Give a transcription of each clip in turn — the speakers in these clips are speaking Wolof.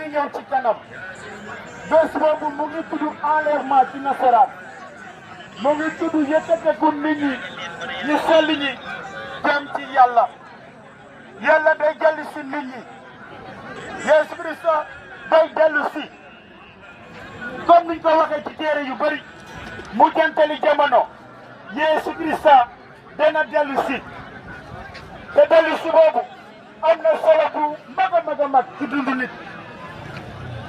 ngi ñëw ci kanam bés boobu mu ngi tudd enlèvement ci nasaraan mu ngi tudd yëkkateku nit ñi ñu sell ñi jëm ci yàlla yàlla day jëli si nit ñi Yeesu Kristo day dellu si comme niñ ko waxee ci téere yu bëri mu jantali jamono Yeesu Kristo dana dellu si te dellu si boobu am na solo bu mag a mag ci dundu nit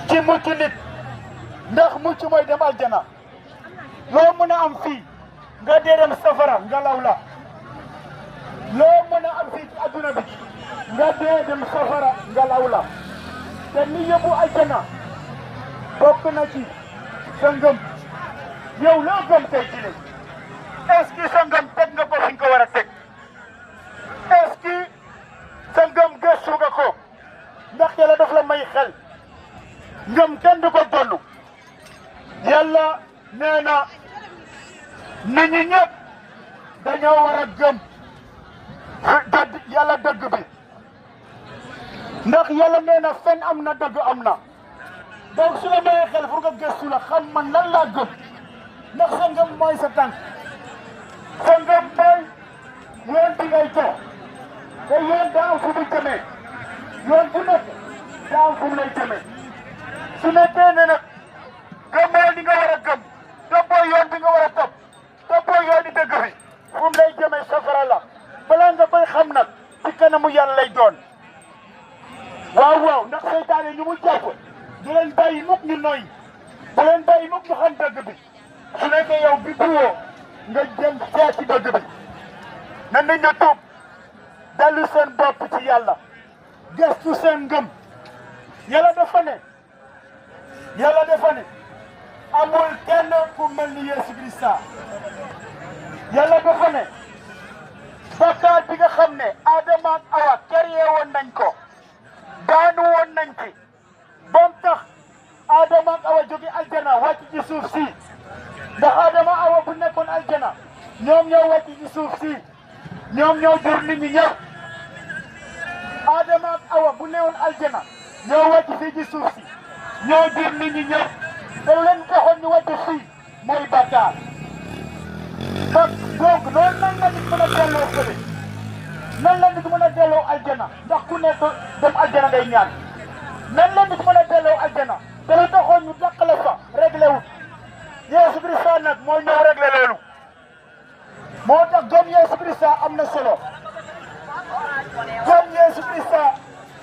ci mucc nit ndax mucc mooy dem aljana loo mën a am fii nga dee dem safara ngelaw la loo mën a am fii ci adduna bi nga dee dem safara ngelaw la te ni yóbbu aljana bokk na ci sa ngëm yow loo gëm tey ci ne est-ce que sa ngëm teg nga ko fi nga ko war a teg est-ce que sa ngëm gëstu nga ko ndax yàlla daf la may xel ngëm kenn du ko donnu yàlla nee na nit ñi ñëpp dañoo war a gëm yàlla dëgg bi ndax yàlla nee na fen am na dëgg am na donc su la mayee xel pour nga gëstu la xam man lan laa gëm ndax sa ngëm mooy sa tànk sa ngëm mooy yoon bi ngay jox te yoon daa am fu mu jëmee yoon bu nekk daa am fu mu lay jëmee su nekkee ne nag gëmoo li nga war a gëm toppoo yoon bi nga war a topp toppoo yoon di dëgg bi fu mu lay jëmee safara la balaa nga koy xam nag ci kanamu yàlla lay doon waaw ndax seytaane ñu mu jàpp du leen bàyyi mukk ñu noy du leen bàyyi mukk ñu xam dëgg bi su nekkee yow bi buwoo nga jëm seet ci dëgg bi na nit ñu tuub dellu seen bopp ci yàlla gëstu seen ngëm yàlla dafa ne amul kenn ku mel ni Yeesu Krista yàlla dafa ne bakkaar bi nga xam ne Adama ak Awa créé woon nañ ko daanu woon nañ ci ba mu tax Adama ak Awa jóge aljana wàcc ci suuf si ndax Adama Awa bu nekkoon aljana ñoom ñoo wàcc ci suuf si ñoom ñoo jur nit ñi ñëpp Adama ak Awa bu newoon aljana ñoo wàcc fii ci suuf si ñoo jur nit ñi ñëpp te leen taxoon ñu wàcc fii mooy bàkkaar donc loolu nan la nit mën a delloo fële nan la nit mën a delloo aljana ndax ku nekk dem aljana ngay ñaan nan la nit mën a delloo aljana te lu taxoon ñu dàqale fa réglé wut Yeesu Krista nag moo ñëw réglé loolu moo tax gëm Yeesu Krista am na solo gëm Yeesu Krista